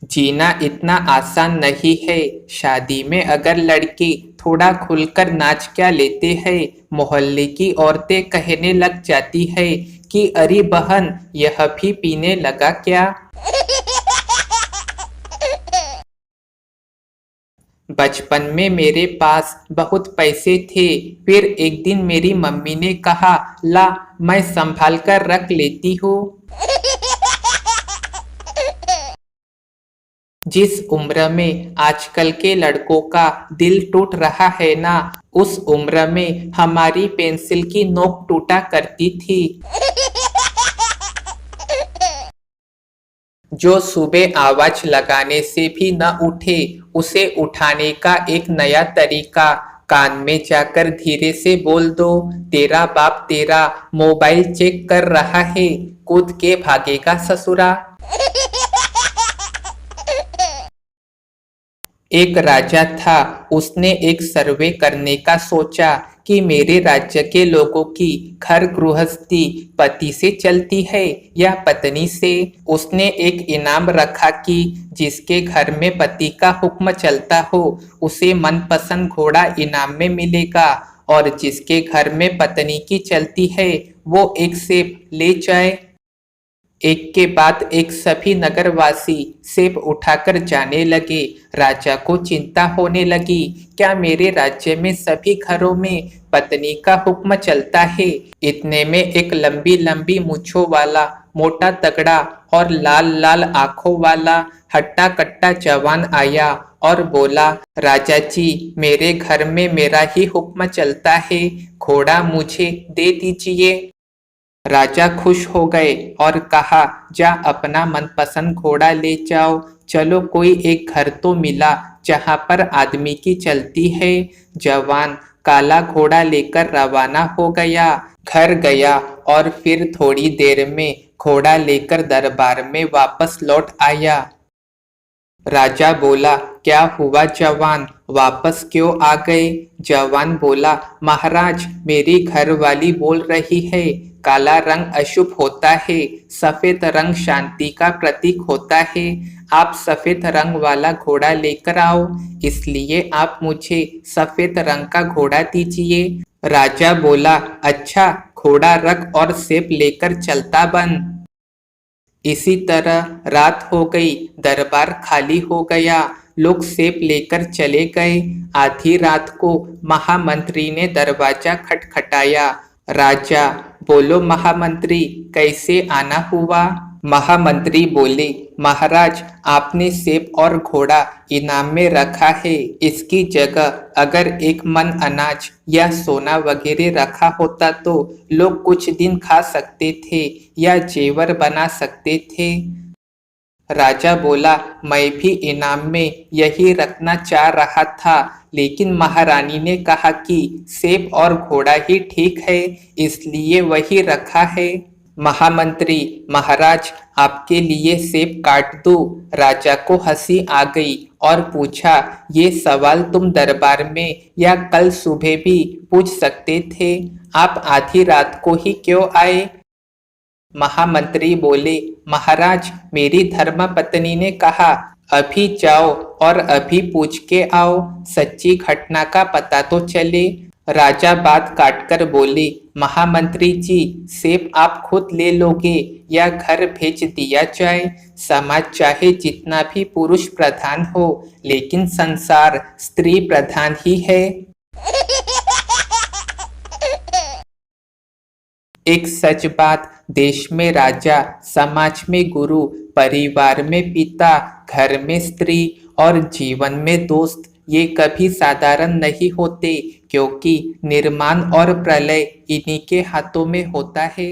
जीना इतना आसान नहीं है। शादी में अगर लड़की थोड़ा खुलकर नाच क्या लेते हैं, मोहल्ले की औरतें कहने लग जाती है कि अरे बहन, यह भी पीने लगा क्या। बचपन में मेरे पास बहुत पैसे थे। फिर एक दिन मेरी मम्मी ने कहा, ला, मैं संभाल कर रख लेती हूँ। जिस उम्र में आजकल के लड़कों का दिल टूट रहा है ना, उस उम्र में हमारी पेंसिल की नोक टूटा करती थी। जो सुबह आवाज लगाने से भी न उठे, उसे उठाने का एक नया तरीका, कान में जाकर धीरे से बोल दो, तेरा बाप तेरा मोबाइल चेक कर रहा है, कूद के भागेगा ससुरा। एक राजा था। उसने एक सर्वे करने का सोचा कि मेरे राज्य के लोगों की घर गृहस्थी पति से चलती है या पत्नी से। उसने एक इनाम रखा कि जिसके घर में पति का हुक्म चलता हो, उसे मनपसंद घोड़ा इनाम में मिलेगा, और जिसके घर में पत्नी की चलती है, वो एक सेब ले जाए। एक के बाद एक सभी नगरवासी सेब उठाकर जाने लगे। राजा को चिंता होने लगी, क्या मेरे राज्य में सभी घरों में पत्नी का हुक्म चलता है। इतने में एक लंबी लंबी मूंछों वाला, मोटा तगड़ा और लाल लाल आंखों वाला हट्टा कट्टा जवान आया और बोला, राजा जी, मेरे घर में मेरा ही हुक्म चलता है, घोड़ा मुझे दे दीजिए। राजा खुश हो गए और कहा, जा अपना मनपसंद घोड़ा ले जाओ। चलो, कोई एक घर तो मिला जहां पर आदमी की चलती है। जवान काला घोड़ा लेकर रवाना हो गया, घर गया और फिर थोड़ी देर में घोड़ा लेकर दरबार में वापस लौट आया। राजा बोला, क्या हुआ जवान, वापस क्यों आ गए। जवान बोला, महाराज, मेरी घरवाली बोल रही है काला रंग अशुभ होता है, सफेद रंग शांति का प्रतीक होता है। आप सफेद रंग वाला घोड़ा लेकर आओ, इसलिए आप मुझे सफेद रंग का घोड़ा दीजिए। राजा बोला, अच्छा, घोड़ा रख और सेब लेकर चलता बन। इसी तरह रात हो गई, दरबार खाली हो गया, लोग सेब लेकर चले गए। आधी रात को महामंत्री ने दरवाजा खटखटाया। राजा, बोलो महामंत्री, कैसे आना हुआ। महामंत्री बोले, महाराज, आपने सेब और घोड़ा इनाम में रखा है, इसकी जगह अगर एक मन अनाज या सोना वगैरह रखा होता तो लोग कुछ दिन खा सकते थे या जेवर बना सकते थे। राजा बोला, मैं भी इनाम में यही रखना चाह रहा था, लेकिन महारानी ने कहा कि सेब और घोड़ा ही ठीक है, इसलिए वही रखा है। महामंत्री, महाराज, आपके लिए सेब काट दो। राजा को हंसी आ गई और पूछा, ये सवाल तुम दरबार में या कल सुबह भी पूछ सकते थे, आप आधी रात को ही क्यों आए। महामंत्री बोले, महाराज, मेरी धर्मपत्नी ने कहा अभी जाओ और अभी पूछ के आओ, सच्ची घटना का पता तो चले। राजा बात काटकर बोले, महामंत्री जी, सेब आप खुद ले लोगे या घर भेज दिया जाए। समाज चाहे जितना भी पुरुष प्रधान हो, लेकिन संसार स्त्री प्रधान ही है। एक सच बात, देश में राजा, समाज में गुरु, परिवार में पिता, घर में स्त्री और जीवन में दोस्त, ये कभी साधारण नहीं होते, क्योंकि निर्माण और प्रलय इन्हीं के हाथों में होता है।